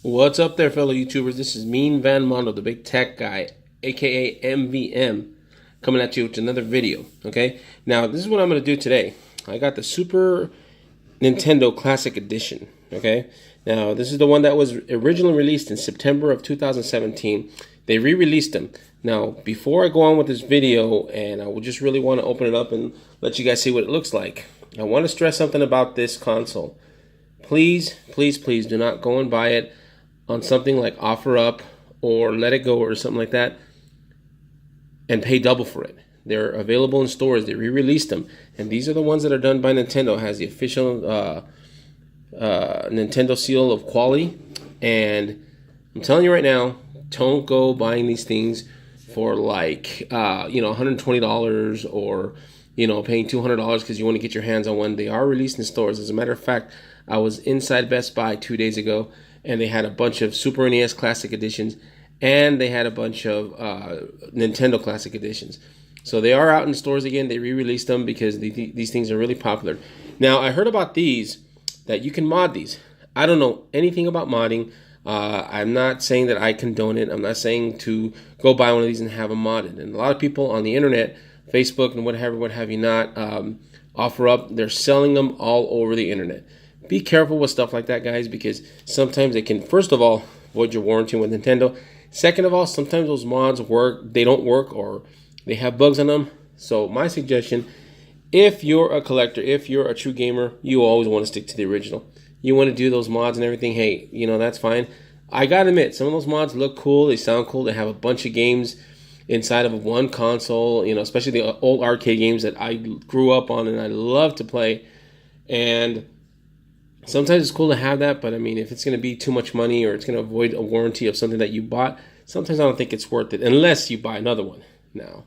What's up there, fellow YouTubers? This is Mean Van Mondo, the big tech guy, aka MVM, coming at you with another video. Okay, now this is what I'm going to do today. I got the Super Nintendo Classic Edition. Okay, now this is the one that was originally released in September of 2017. They re-released them. Now, before I go on with this video, and I would just really want to open it up and let you guys see what it looks like, I want to stress something about this console. Please, please, please do not go and buy it on something like OfferUp or Let It Go or something like that and pay double for it. They're available in stores. They re-released them, and these are the ones that are done by Nintendo. It has the official Nintendo seal of quality, and I'm telling you right now, don't go buying these things for like $120 or paying $200 because you want to get your hands on one. They are released in stores. As a matter of fact, I was inside Best Buy 2 days ago, and they had a bunch of Super NES Classic Editions, and they had a bunch of Nintendo Classic Editions. So they are out in stores again. They re-released them because these things are really popular. Now, I heard about these, that you can mod these. I don't know anything about modding. I'm not saying that I condone it. I'm not saying to go buy one of these and have them modded. And a lot of people on the internet, Facebook and what have you not, OfferUp, they're selling them all over the internet. Be careful with stuff like that, guys, because sometimes it can, first of all, void your warranty with Nintendo. Second of all, sometimes those mods they don't work, or they have bugs on them. So my suggestion, if you're a collector, if you're a true gamer, you always want to stick to the original. You want to do those mods and everything, hey, that's fine. I gotta admit, some of those mods look cool, they sound cool, they have a bunch of games inside of one console, especially the old arcade games that I grew up on and I love to play. And sometimes it's cool to have that, but I mean, if it's going to be too much money or it's going to avoid a warranty of something that you bought, sometimes I don't think it's worth it unless you buy another one. Now,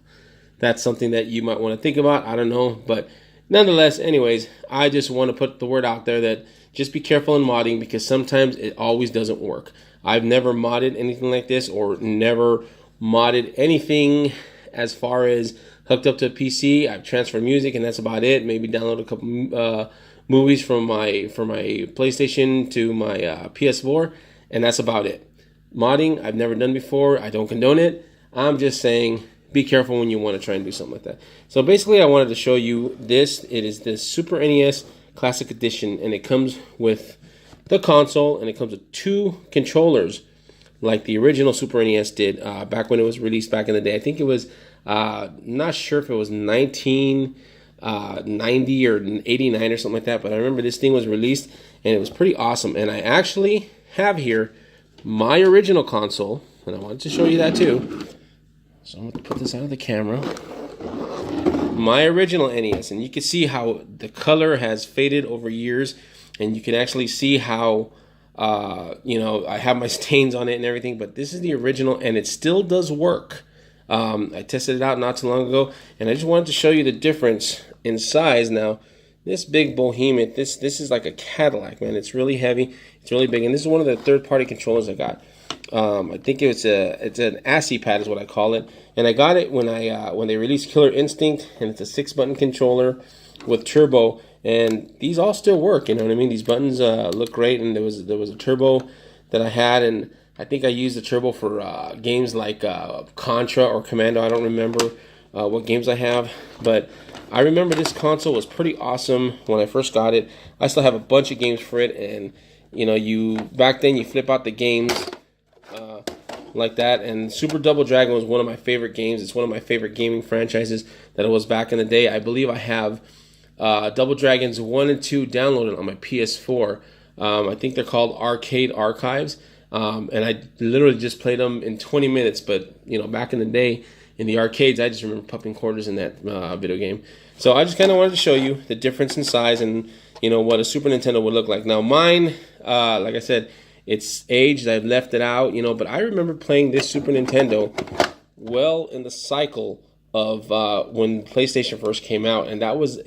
that's something that you might want to think about. I don't know, but nonetheless, anyways, I just want to put the word out there that just be careful in modding, because sometimes it always doesn't work. I've never modded anything like this, or never modded anything as far as hooked up to a PC. I've transferred music, and that's about it. Maybe download a couple movies from my PlayStation to my PS4, and that's about it. Modding, I've never done before. I don't condone it. I'm just saying, be careful when you want to try and do something like that. So basically, I wanted to show you this. It is the Super NES Classic Edition, and it comes with the console, and it comes with 2 controllers, like the original Super NES did back when it was released back in the day. I think it was, not sure if it was 1990 or 89 or something like that, but I remember this thing was released, and it was pretty awesome. And I actually have here my original console, and I wanted to show you that too. So I'm going to put this out of the camera. My original NES, and you can see how the color has faded over years, and you can actually see how I have my stains on it and everything, but this is the original, and it still does work. I tested it out not too long ago, and I just wanted to show you the difference in size. Now, this big behemoth, this is like a Cadillac, man. It's really heavy, it's really big, and this is one of the third-party controllers I got. I think it's an ASCII pad is what I call it, and I got it when they released Killer Instinct, and it's a 6-button controller with turbo, and these all still work. You know what I mean? These buttons look great, and there was a turbo that I had, and I think I used the turbo for games like Contra or Commando. I don't remember what games I have, but I remember this console was pretty awesome when I first got it. I still have a bunch of games for it, and back then you flip out the games like that, and Super Double Dragon was one of my favorite games. It's one of my favorite gaming franchises that it was back in the day. I believe I have Double Dragons 1 and 2 downloaded on my PS4. I think they're called Arcade Archives, and I literally just played them in 20 minutes, but back in the day in the arcades, I just remember popping quarters in that video game. So I just kind of wanted to show you the difference in size and what a Super Nintendo would look like. Now mine, like I said, it's aged. I've left it out, but I remember playing this Super Nintendo well in the cycle of when PlayStation first came out, and that was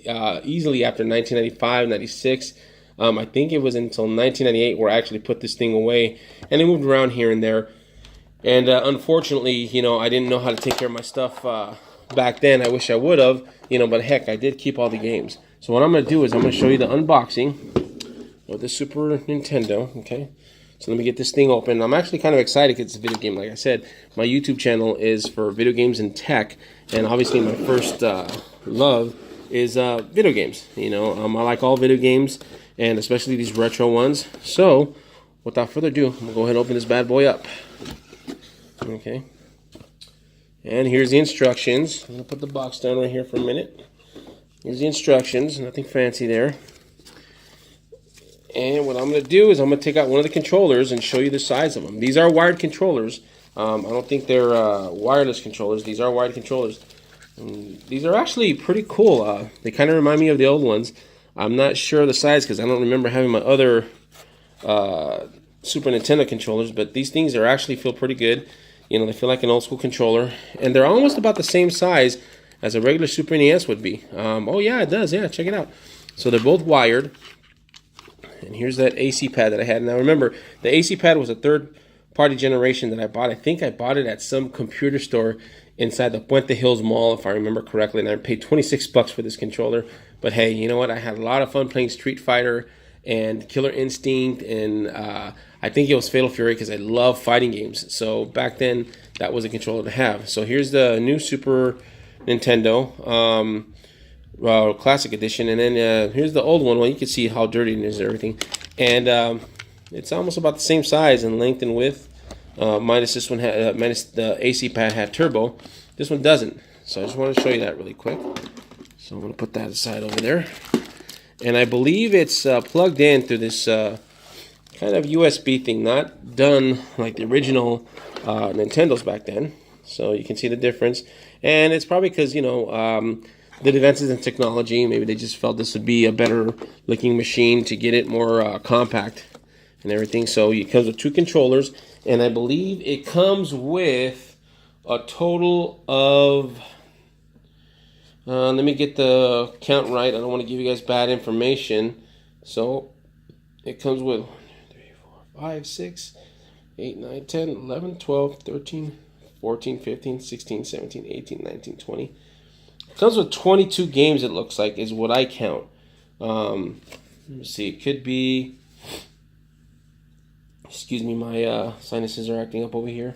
easily after 1995, 96. I think it was until 1998 where I actually put this thing away, and it moved around here and there. And unfortunately, I didn't know how to take care of my stuff back then. I wish I would have, but heck, I did keep all the games. So what I'm going to do is I'm going to show you the unboxing of the Super Nintendo, okay? So let me get this thing open. I'm actually kind of excited because it's a video game. Like I said, my YouTube channel is for video games and tech, and obviously my first love is video games. You know, I like all video games, and especially these retro ones. So without further ado, I'm gonna go ahead and open this bad boy up. Okay. And here's the instructions. I'm gonna put the box down right here for a minute. Here's the instructions. Nothing fancy there. And what I'm going to do is I'm going to take out one of the controllers and show you the size of them. These are wired controllers. I don't think they're wireless controllers. These are wired controllers. And these are actually pretty cool. They kind of remind me of the old ones. I'm not sure of the size because I don't remember having my other Super Nintendo controllers, but these things are actually feel pretty good. You know, they feel like an old school controller. And they're almost about the same size as a regular Super NES would be. Oh yeah, it does. Yeah, check it out. So they're both wired. And here's that AC pad that I had. Now remember, the AC pad was a third-party generation that I bought. I think I bought it at some computer store inside the Puente Hills Mall, if I remember correctly. And I paid 26 bucks for this controller. But hey, you know what? I had a lot of fun playing Street Fighter and Killer Instinct. And I think it was Fatal Fury because I love fighting games. So back then, that was a controller to have. So here's the new Super Nintendo. Classic edition, and then here's the old one. Well, you can see how dirty it is and everything, and it's almost about the same size in length and width, minus this one minus the AC pad had turbo. This one doesn't, so I just want to show you that really quick. So I'm going to put that aside over there, and I believe it's plugged in through this kind of USB thing, not done like the original Nintendos back then. So you can see the difference, and it's probably because, you know, the advances in technology, maybe they just felt this would be a better looking machine to get it more compact and everything. So it comes with two controllers, and I believe it comes with a total of, let me get the count right. I don't want to give you guys bad information. So it comes with 1, 2, 3, 4, 5, 6, 8, 9, 10, 11, 12, 13, 14, 15, 16, 17, 18, 19, 20. It comes with 22 games, it looks like, is what I count. Let me see. It could be... Excuse me, my sinuses are acting up over here.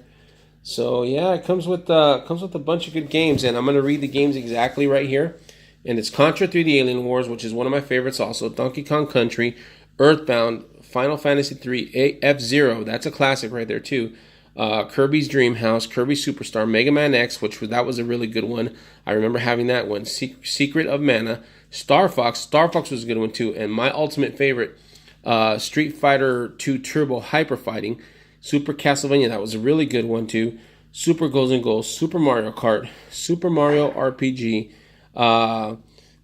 So, yeah, it comes with a bunch of good games, and I'm going to read the games exactly right here. And it's Contra 3: The Alien Wars, which is one of my favorites also, Donkey Kong Country, Earthbound, Final Fantasy 3, F-Zero, that's a classic right there, too. Kirby's Dream House, Kirby Superstar, Mega Man X, that was a really good one. I remember having that one. Secret of Mana, Star Fox was a good one too, and my ultimate favorite, Street Fighter 2 Turbo Hyper Fighting, Super Castlevania, that was a really good one too. Super Ghosts and Ghosts, Super Mario Kart, Super Mario RPG. Let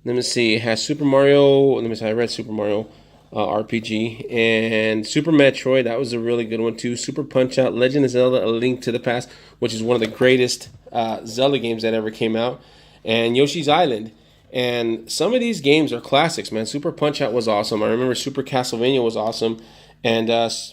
me see, it has Super Mario. Let me see, I read Super Mario RPG, and Super Metroid, that was a really good one too. Super Punch-Out, Legend of Zelda: A Link to the Past, which is one of the greatest Zelda games that ever came out, and Yoshi's Island. And some of these games are classics, man. Super Punch-Out was awesome. I remember Super Castlevania was awesome, and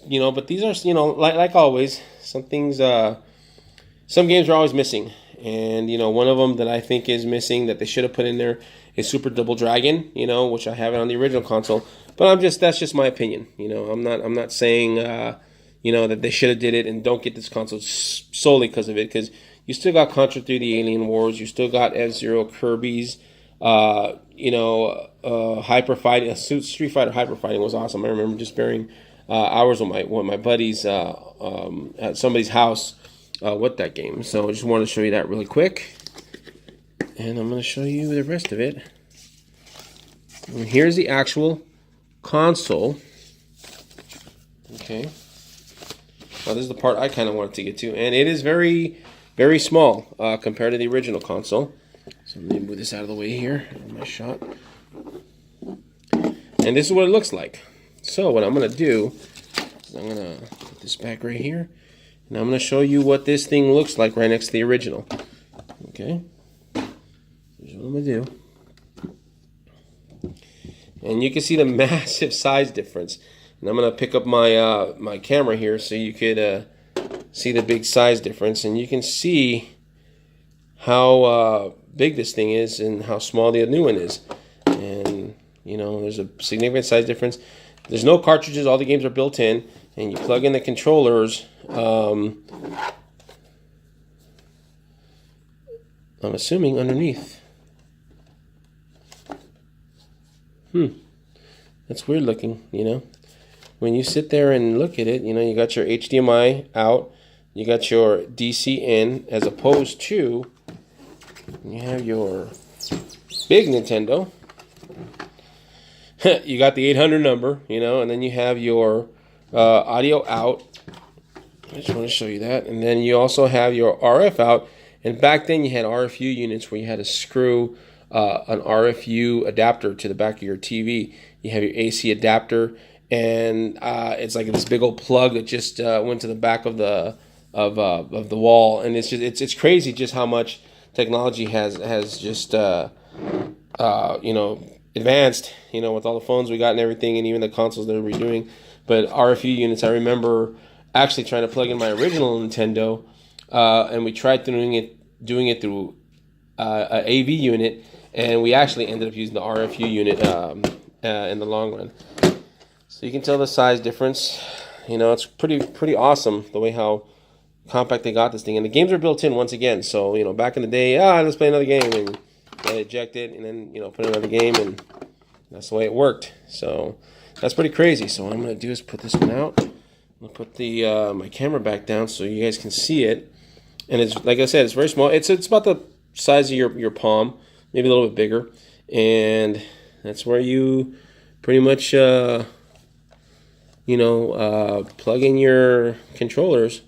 you know, but these are, you know, like always, some things, some games are always missing, and you know, one of them that I think is missing that they should have put in there is Super Double Dragon, you know, which I have it on the original console. But that's just my opinion. You know, I'm not saying, you know, that they should have did it and don't get this console solely because of it. Because you still got Contra 3: The Alien Wars, you still got F-Zero, Kirby's, you know, Hyper Fighting, Street Fighter Hyper Fighting was awesome. I remember just sparing hours with my buddies at somebody's house with that game. So I just wanted to show you that really quick, and I'm going to show you the rest of it. And here's the actual console. Okay. Now this is the part I kind of wanted to get to, and it is very, very small compared to the original console. So let me move this out of the way here. My shot. And this is what it looks like. So what I'm going to do is I'm going to put this back right here, and I'm going to show you what this thing looks like right next to the original. Okay. Here's what I'm going to do. And you can see the massive size difference. And I'm going to pick up my my camera here so you could see the big size difference. And you can see how big this thing is and how small the new one is. And, you know, there's a significant size difference. There's no cartridges. All the games are built in. and you plug in the controllers. I'm assuming underneath. That's weird looking, you know. When you sit there and look at it, you know, you got your HDMI out, you got your DC in, as opposed to you have your big Nintendo. You got the 800 number, you know, and then you have your audio out. I just want to show you that. And then you also have your RF out. And back then you had RFU units where you had to screw an RFU adapter to the back of your TV. You have your AC adapter, and it's like this big old plug that just went to the back of the wall. And it's just it's crazy just how much technology has just you know, advanced, you know, with all the phones we got and everything, and even the consoles that we're redoing. But RFU units, I remember actually trying to plug in my original Nintendo, and we tried doing it through an AV unit, and we actually ended up using the RFU unit in the long run. So you can tell the size difference. You know, it's pretty awesome the way how compact they got this thing, and the games are built in once again. So, you know, back in the day, let's play another game, and eject it, and then, you know, put another game, and that's the way it worked. So that's pretty crazy. So what I'm gonna do is put this one out. I'm gonna put the my camera back down so you guys can see it. And it's, like I said, it's very small. It's about the size of your palm, maybe a little bit bigger, and that's where you pretty much you know, plug in your controllers.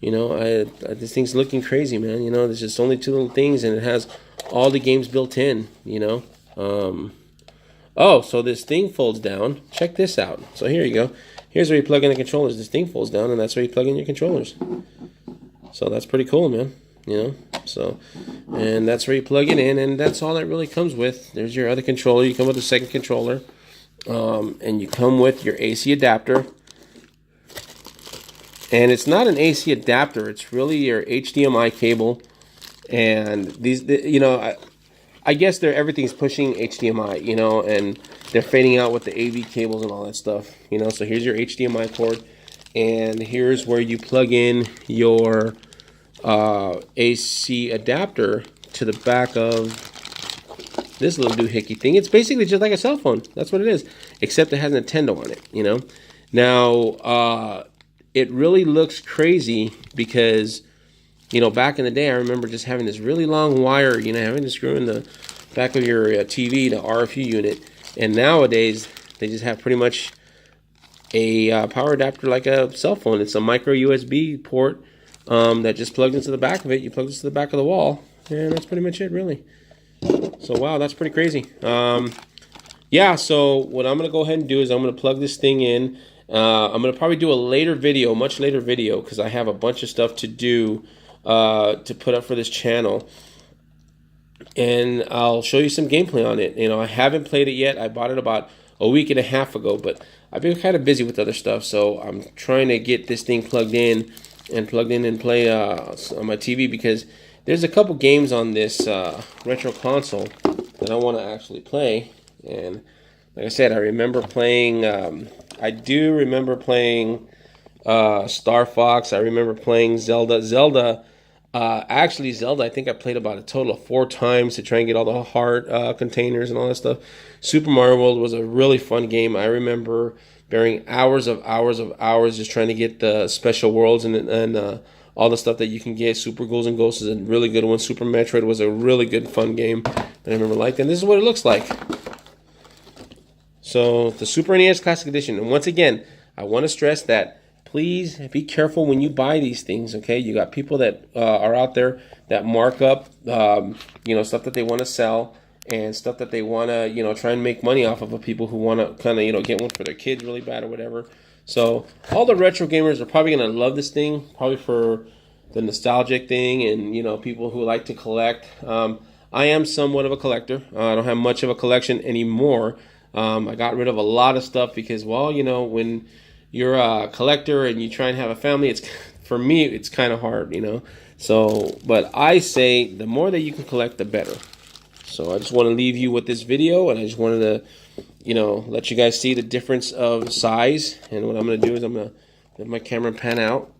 You know, this thing's looking crazy, man. You know, there's just only two little things, and it has all the games built in, you know. Oh, so this thing folds down. Check this out. So here you go. Here's where you plug in the controllers. This thing folds down, and that's where you plug in your controllers. So that's pretty cool, man. You know, so, and that's where you plug it in, and that's all that really comes with. There's your other controller. You come with a second controller, and you come with your AC adapter. And it's not an AC adapter. It's really your HDMI cable. And these, you know, I guess everything's pushing HDMI, you know, and they're fading out with the AV cables and all that stuff, you know. So here's your HDMI cord, and here's where you plug in your AC adapter to the back of this little doohickey thing. It's basically just like a cell phone. That's what it is, except it has Nintendo on it, you know. Now, it really looks crazy because, you know, back in the day, I remember just having this really long wire, you know, having to screw in the back of your TV, the RFU unit. And nowadays, they just have pretty much a power adapter like a cell phone. It's a micro USB port that just plugs into the back of it. You plug this to the back of the wall, and that's pretty much it, really. So, wow, that's pretty crazy. Yeah, so what I'm going to go ahead and do is I'm going to plug this thing in. I'm going to probably do a later video, much later video, because I have a bunch of stuff to do to put up for this channel, and I'll show you some gameplay on it. You know, I haven't played it yet. I bought it about a week and a half ago, but I've been kind of busy with other stuff, so I'm trying to get this thing plugged in and play on my TV, because there's a couple games on this retro console that I want to actually play. And like I said, I remember playing I do remember playing Star Fox. I remember playing Zelda. Actually, Zelda, I think I played about a total of 4 times to try and get all the heart containers and all that stuff. Super Mario World was a really fun game. I remember bearing hours just trying to get the special worlds and all the stuff that you can get. Super Ghouls and Ghosts is a really good one. Super Metroid was a really good, fun game that I remember liking. And this is what it looks like. So, the Super NES Classic Edition. And once again, I want to stress that please be careful when you buy these things, okay? You got people that are out there that mark up, you know, stuff that they want to sell and stuff that they want to, you know, try and make money off of people who want to kind of, you know, get one for their kids really bad or whatever. So, all the retro gamers are probably going to love this thing, probably for the nostalgic thing and, you know, people who like to collect. I am somewhat of a collector. I don't have much of a collection anymore. I got rid of a lot of stuff because, well, you know, when you're a collector and you try and have a family, it's, for me, it's kind of hard, you know. So, but I say the more that you can collect, the better. So I just want to leave you with this video, and I just wanted to, you know, let you guys see the difference of size. And what I'm going to do is I'm going to Let my camera pan out.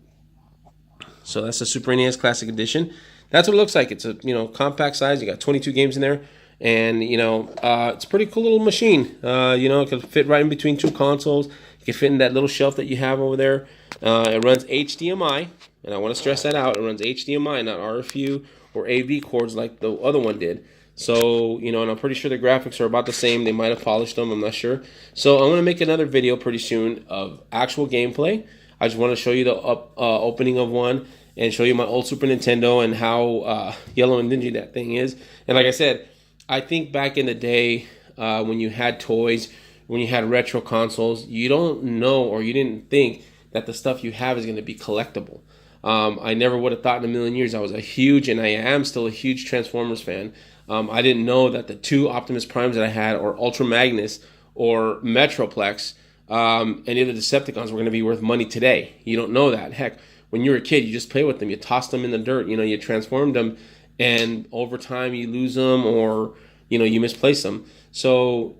So that's the Super NES Classic Edition. That's what it looks like. It's a compact size. You got 22 games in there, and it's a pretty cool little machine. It can fit right in between two consoles. It can fit in that little shelf that you have over there. It runs HDMI, and I want to stress that out. It runs HDMI, not RFU or AV cords like the other one did. So, and I'm pretty sure the graphics are about the same. They might have polished them. I'm not sure. So I'm going to make another video pretty soon of actual gameplay. I just want to show you the opening of one and show you my old Super Nintendo and how yellow and dingy that thing is. And like I said, I think back in the day when you had toys, when you had retro consoles, you don't know or you didn't think that the stuff you have is going to be collectible. I never would have thought in a million years. I was a huge, and I am still a huge Transformers fan. I didn't know that the two Optimus Primes that I had, or Ultra Magnus, or Metroplex, any of the Decepticons were going to be worth money today. You don't know that. Heck, when you were a kid, you just play with them. You tossed them in the dirt. You transformed them, and over time you lose them or, you misplace them. So,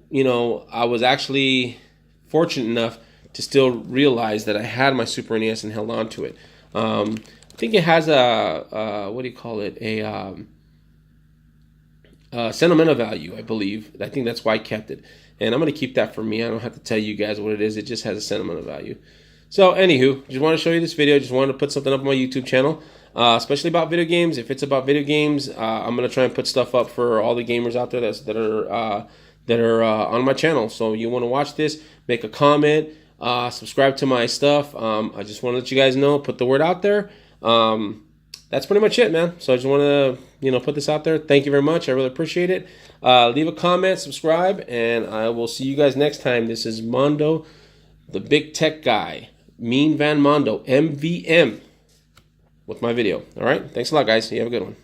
I was actually fortunate enough to still realize that I had my Super NES and held on to it. I think it has a sentimental value, I believe. I think that's why I kept it. And I'm going to keep that for me. I don't have to tell you guys what it is. It just has a sentimental value. So, anywho, just want to show you this video. Just wanted to put something up on my YouTube channel, especially about video games. If it's about video games, I'm going to try and put stuff up for all the gamers out there that are on my channel. So you want to watch this, make a comment, subscribe to my stuff. I just want to let you guys know, put the word out there. That's pretty much it, man. So I just want to, put this out there. Thank you very much. I really appreciate it. Leave a comment, subscribe, and I will see you guys next time. This is Mondo, the big tech guy, Mean Van Mondo, MVM, with my video. All right? Thanks a lot, guys. You have a good one.